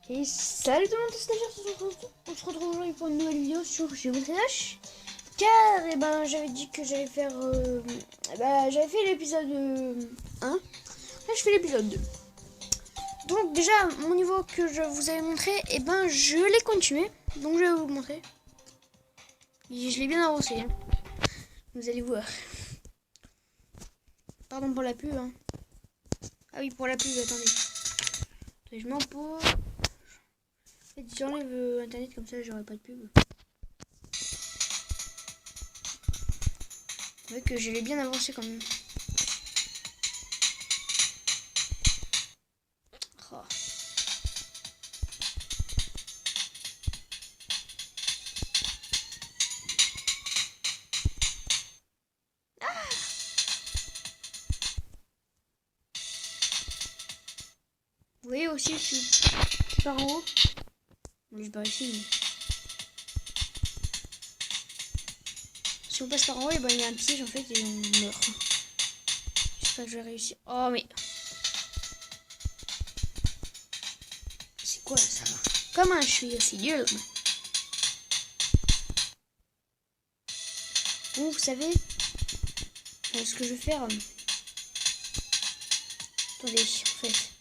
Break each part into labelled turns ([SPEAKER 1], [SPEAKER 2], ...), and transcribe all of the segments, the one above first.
[SPEAKER 1] Et salut tout le monde, c'est Stagiaire, on se retrouve aujourd'hui pour une nouvelle vidéo sur Geometry Dash. Car j'avais dit que j'allais faire j'avais fait l'épisode 1. Là je fais l'épisode 2. Donc déjà mon niveau que je vous avais montré, je l'ai continué. Donc je vais vous le montrer. Et je l'ai bien avancé, hein. Vous allez voir. Pardon pour la pub, hein. Ah oui, pour la pub, attendez. Je m'en pose. En fait, j'enlève internet comme ça, j'aurai pas de pub. Vous voyez que je l'ai bien avancé quand même. Oh. Ah, vous voyez aussi, je suis par en haut. Mais je pars ici. Si on passe par en haut, il y a un piège en fait et on meurt. J'espère que je vais réussir. Oh mais... c'est quoi ça? Comment je suis aussi gueule? Bon, vous savez ce que je vais faire. Attendez, en fait.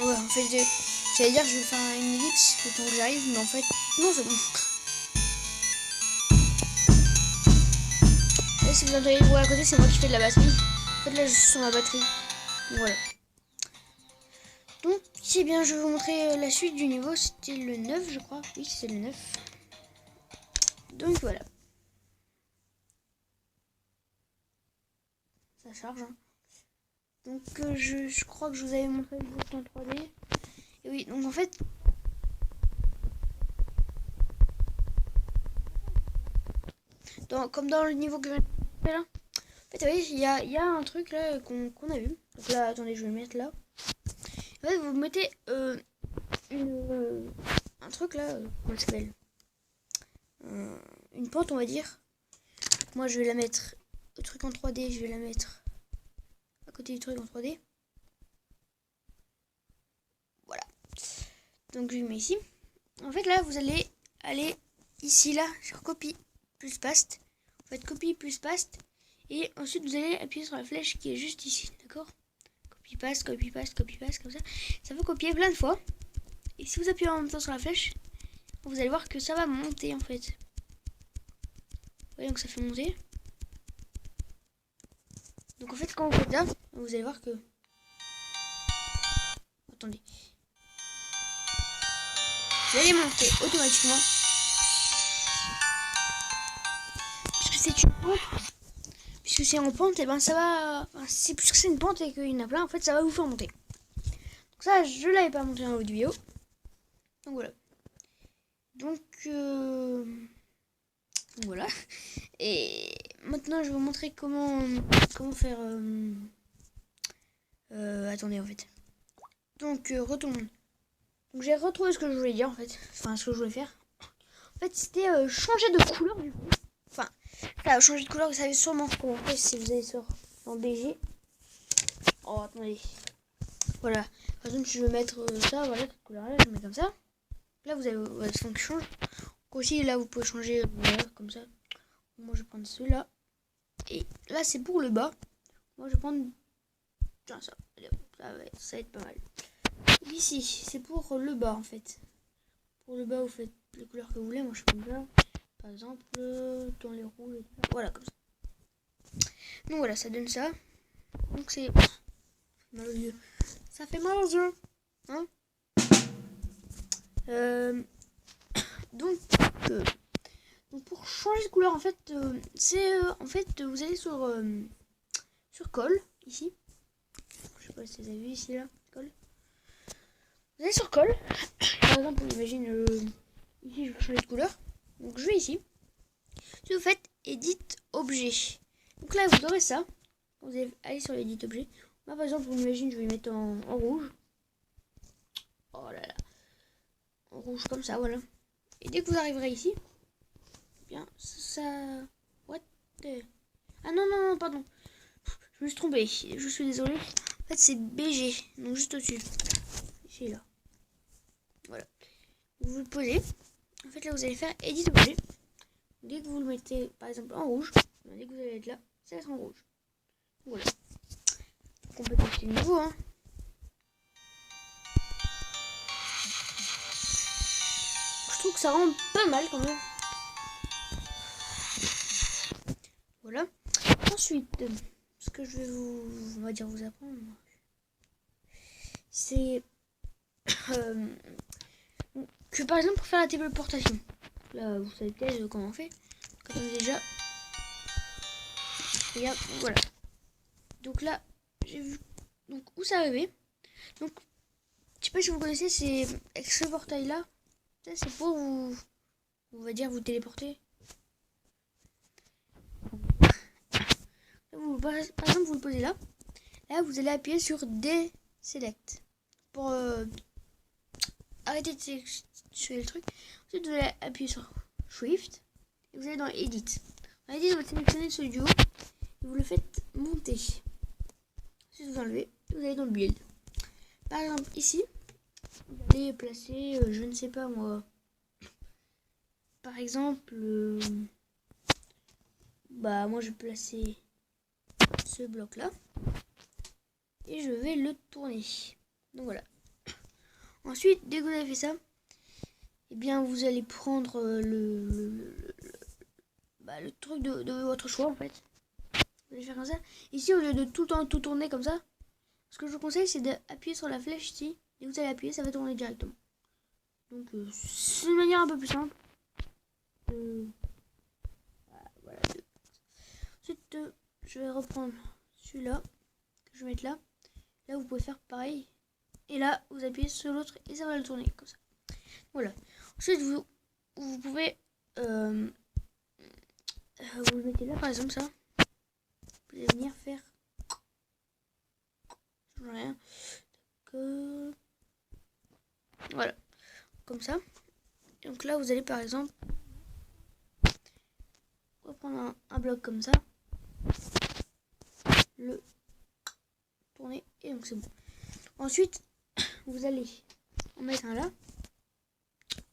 [SPEAKER 1] Ouais, en fait, j'allais dire que je vais faire une ellipse le temps que j'arrive, mais en fait, non, c'est bon. Et si vous entendez le bruit à côté, c'est moi qui fais de la batterie. En fait, là, je suis sur ma batterie. Voilà. Donc, c'est bien, je vais vous montrer la suite du niveau. C'était le 9, je crois. Oui, c'est le 9. Donc, voilà. Ça charge, hein. Donc, je crois que je vous avais montré le jeu en 3D. Et oui, donc en fait... comme dans le niveau que je viens de faire là. En fait, vous voyez, il y a un truc là qu'on a vu. Donc là, attendez, je vais le mettre là. En fait, vous mettez un truc là, comment ça s'appelle, une pente, on va dire. Moi, je vais la mettre, le truc en 3D, je vais la mettre à côté du truc en 3D. Voilà. Donc, je le mets ici. En fait, là, vous allez aller ici, là, sur copie plus paste. Vous faites copie plus paste. Et ensuite, vous allez appuyer sur la flèche qui est juste ici, d'accord? Copie paste, copie paste, copie paste, comme ça. Ça va copier plein de fois. Et si vous appuyez en même temps sur la flèche, vous allez voir que ça va monter, en fait. Vous voyez, donc ça fait monter. Donc en fait, quand vous faites ça, vous allez voir que... attendez. Vous allez monter automatiquement. Puisque c'est une pente. Puisque c'est en pente, et ça va... c'est plus que c'est une pente et qu'il y en a plein, en fait, ça va vous faire monter. Donc ça, je l'avais pas monté dans l'autre vidéo. Donc voilà. Donc voilà. Et maintenant, je vais vous montrer comment faire... attendez, en fait. Donc, retourne. Donc, j'ai retrouvé ce que je voulais dire, en fait. Enfin, ce que je voulais faire. En fait, c'était changer de couleur, du coup. Enfin, ça a changé de couleur, vous savez sûrement comment on fait si vous allez sur dans BG. Oh, attendez. Voilà. Par exemple, si je veux mettre ça, voilà, cette couleur-là, je mets comme ça. Là, vous avez votre son qui change. Donc aussi, là, vous pouvez changer, voilà, comme ça. Moi, je vais prendre celui-là. Et là, c'est pour le bas. Moi, je vais prendre ça. Ça va être pas mal. Ici, c'est pour le bas, en fait. Pour le bas, vous faites les couleurs que vous voulez. Moi, je fais comme ça. Par exemple, dans les rouges et tout ça. Voilà, comme ça. Donc voilà, ça donne ça. Donc c'est mal aux yeux. Ça fait mal aux yeux. Hein, donc pour changer de couleur, en fait, c'est en fait, vous allez sur colle, ici. Je sais pas si vous avez vu ici, là, colle. Vous allez sur colle. Par exemple, imagine, ici, je veux changer de couleur. Donc je vais ici. Si vous faites Edit Objet. Donc là, vous aurez ça. Vous allez aller sur Edit Objet. Moi, par exemple, imagine, je vais mettre en rouge. Oh là là. En rouge comme ça, voilà. Et dès que vous arriverez ici, bien, ça... what the... ah non, non, non, pardon. Je me suis trompé. Je suis désolé. En fait, c'est BG, donc juste au-dessus. Ici, là. Voilà. Vous le posez. En fait, là, vous allez faire Edit objet. Dès que vous le mettez, par exemple, en rouge, dès que vous allez être là, ça va être en rouge. Voilà. Donc, on peut tester de nouveau, hein. Je trouve que ça rend pas mal quand même. Voilà. Ensuite, ce que je vais on va dire vous apprendre, c'est que par exemple pour faire la téléportation, là vous savez peut-être comment on fait. Quand on est déjà, regarde, voilà. Donc là, j'ai vu donc où ça arrivait. Donc je sais pas si vous connaissez, c'est avec ce portail là. Ça c'est pour vous, on va dire vous téléporter. Par exemple, vous le posez là. Là, vous allez appuyer sur Deselect pour arrêter de sélectionner le truc. Ensuite, vous allez appuyer sur Shift et vous allez dans Edit. Dans Edit, vous sélectionnez ce duo et vous le faites monter. Ensuite, vous enlevez et vous allez dans le Build. Par exemple, ici, vous allez placer, je ne sais pas moi, par exemple, moi je vais placer ce bloc là et je vais le tourner. Donc voilà. Ensuite, dès que vous avez fait ça, eh bien vous allez prendre le truc de votre choix en fait. Vous allez faire comme ça. Ici, au lieu de tout le temps tout tourner comme ça, ce que je vous conseille c'est d'appuyer sur la flèche ici. Et vous allez appuyer, ça va tourner directement. Donc c'est une manière un peu plus simple. Voilà. Ensuite, je vais reprendre celui-là que je vais mettre là. Là, vous pouvez faire pareil. Et là, vous appuyez sur l'autre et ça va le tourner comme ça. Voilà. Ensuite, vous pouvez vous le mettez là, par exemple, ça. Vous allez venir faire. Je change rien. Que... Voilà. Comme ça. Donc là, vous allez, par exemple, reprendre un bloc comme ça. Le tourner. Et donc, c'est bon. Ensuite, vous allez en mettre un là.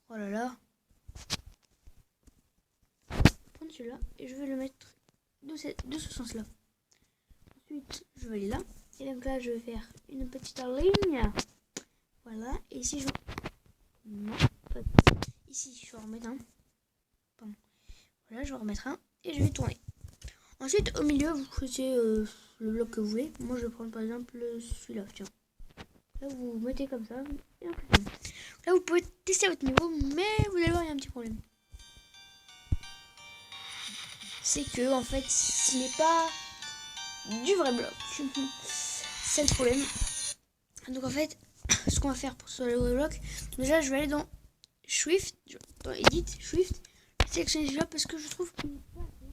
[SPEAKER 1] Oh là là. Prendre celui-là et je vais le mettre de ce sens-là. Ensuite, je vais aller là. Et donc là, je vais faire une petite ligne. Voilà. Et ici, je... Non, pas... Ici, je vais en remettre un. Pardon. Voilà, je vais en remettre un. Et je vais tourner. Ensuite, au milieu, vous choisissez le bloc que vous voulez. Moi, je vais prendre par exemple celui-là. Tiens. Là, vous mettez comme ça. Et là, vous pouvez tester votre niveau. Mais vous allez voir, il y a un petit problème. C'est que, en fait, ce n'est pas du vrai bloc. C'est le problème. Donc en fait, ce qu'on va faire pour ce vrai bloc, déjà je vais aller dans Shift, dans Edit, Shift, sélectionner celui-là parce que je trouve qu'il n'est pas assez.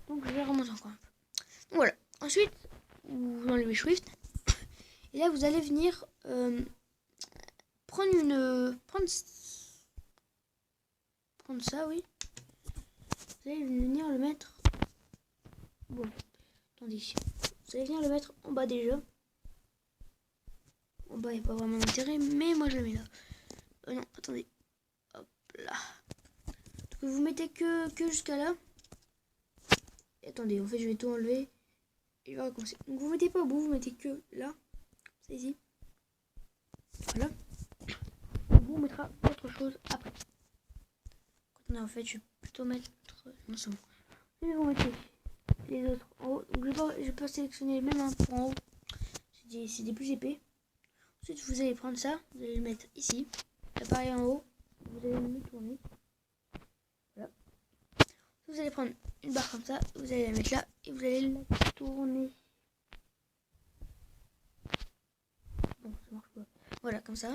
[SPEAKER 1] Donc je vais remonter encore un peu. Donc voilà. Ensuite, vous enlevez Shift. Et là vous allez venir prendre ça, oui. Vous allez venir le mettre. Bon, attendez. Vous allez venir le mettre en bas déjà. En bas, il n'y a pas vraiment d'intérêt, mais moi je le mets là. Non, attendez. Hop là. Donc vous mettez que jusqu'à là. Et attendez, en fait, je vais tout enlever. Et je vais recommencer. Donc vous mettez pas au bout, vous mettez que là. C'est ici. Voilà. On vous mettra autre chose après. Attendez, en fait, je vais plutôt mettre. Non, c'est bon. Et vous mettez les autres en haut. Donc je vais pas sélectionner les mêmes hein, pour en haut. C'est des plus épais. Ensuite, vous allez prendre ça, vous allez le mettre ici, l'appareil en haut, vous allez le tourner. Voilà. Vous allez prendre une barre comme ça, vous allez la mettre là et vous allez la tourner. Bon, ça marche pas. Voilà, comme ça.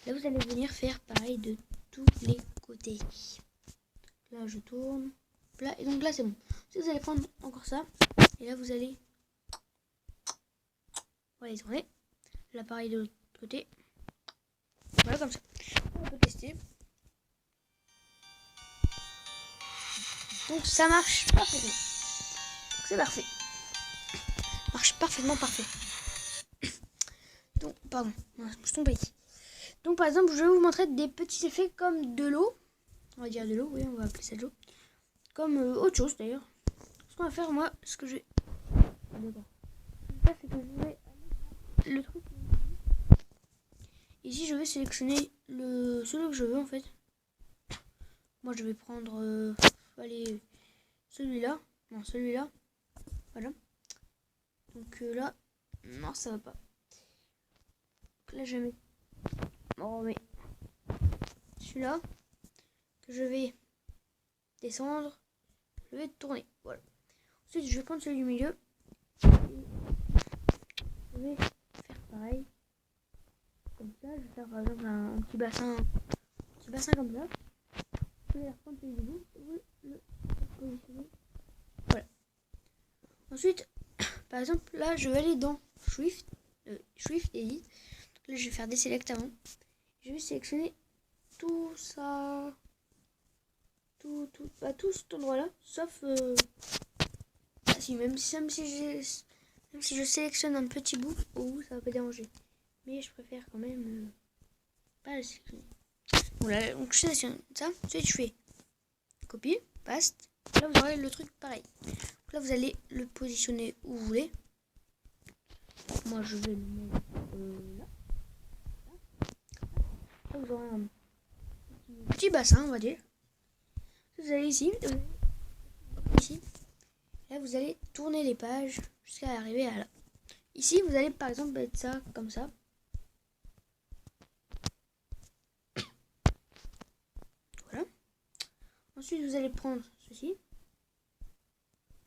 [SPEAKER 1] Là, vous allez venir faire pareil de tous les côtés. Là, je tourne. Là, et donc là, c'est bon. Ensuite, vous allez prendre encore ça. Et là, vous allez tourner. L'appareil de l'autre côté. Voilà, comme ça. On peut tester. Donc ça marche parfaitement. C'est parfait. Marche parfaitement parfait. pardon, je me suis trompée ici. Donc par exemple, je vais vous montrer des petits effets comme de l'eau. On va dire de l'eau, oui, on va appeler ça de l'eau. Comme autre chose d'ailleurs. Ce qu'on va faire, moi, ce que j'ai... D'accord. C'est que je vais le truc. Ici, je vais sélectionner celui que je veux en fait. Moi, je vais prendre allez, celui-là. Non, celui-là. Voilà. Donc là, non, ça va pas. Donc là, je vais mettre... Oh, mais celui-là, que je vais descendre, je vais tourner. Voilà. Ensuite, je vais prendre celui du milieu. Je vais faire pareil. Comme ça, je vais faire par exemple un petit bassin comme ça. Je vais reprendre celui du bout, je vais le positionner. Voilà. Ensuite, par exemple, là, je vais aller dans Shift Edit. Là, je vais faire des selects avant. Je vais sélectionner tout ça, tout cet endroit-là, sauf si, même si je sélectionne un petit bout, ça va pas déranger. Mais je préfère quand même pas le sélectionner. Voilà, donc je sélectionne ça. Ensuite, je fais copier, paste. Là, vous aurez le truc pareil. Donc là, vous allez le positionner où vous voulez. Moi, je vais le mettre là. Là, vous aurez un petit bassin, on va dire. Vous allez ici. Là, vous allez tourner les pages jusqu'à arriver à là. Ici, vous allez par exemple mettre ça comme ça. Voilà. Ensuite, vous allez prendre ceci.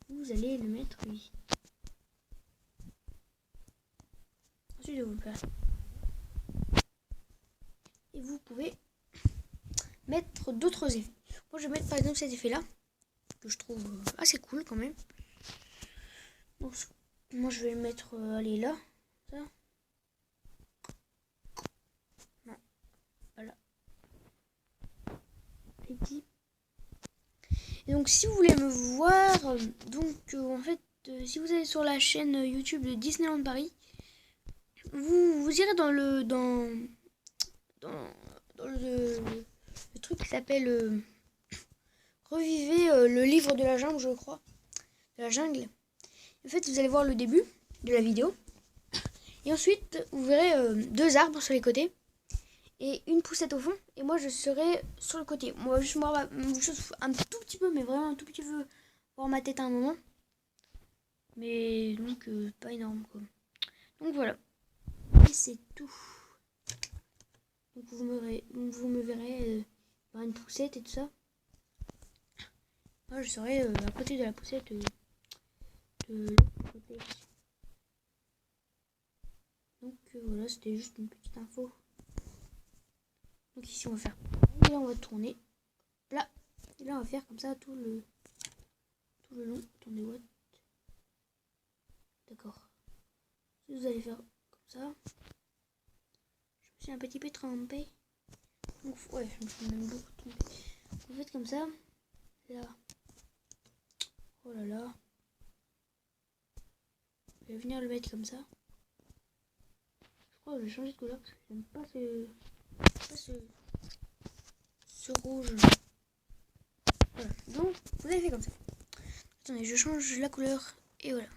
[SPEAKER 1] Vous allez le mettre ici. Ensuite, vous le faire. Et vous pouvez mettre d'autres effets. Moi, je vais mettre par exemple cet effet-là, que je trouve assez cool quand même. Donc, moi, je vais le mettre, allez, là. Ça. Non. Voilà. Petit. Et donc, si vous voulez me voir, en fait, si vous allez sur la chaîne YouTube de Disneyland Paris, vous irez dans le truc qui s'appelle Revivez le livre de la jungle, je crois. De la jungle. En fait, vous allez voir le début de la vidéo. Et ensuite, vous verrez 2 arbres sur les côtés. Et une poussette au fond. Et moi, je serai sur le côté. Moi, juste un tout petit peu, mais vraiment un tout petit peu, voir ma tête à un moment. Mais donc, pas énorme, quoi. Donc, voilà. Et c'est tout. Donc, vous me verrez par une poussette et tout ça. Moi, je serai à côté de la poussette de l'autre côté. Donc, voilà, c'était juste une petite info. Donc ici on va faire et là on va tourner là et là on va faire comme ça tout le long. Attendez, what? D'accord. Vous allez faire comme ça. Je me suis un petit peu trompé. Donc ouais, je me suis même beaucoup trompé. Vous faites comme ça. Là. Oh là là. Je vais venir le mettre comme ça. Je crois que je vais changer de couleur parce que j'aime pas ce rouge. Voilà. Donc, vous avez fait comme ça. Attendez, je change la couleur et voilà.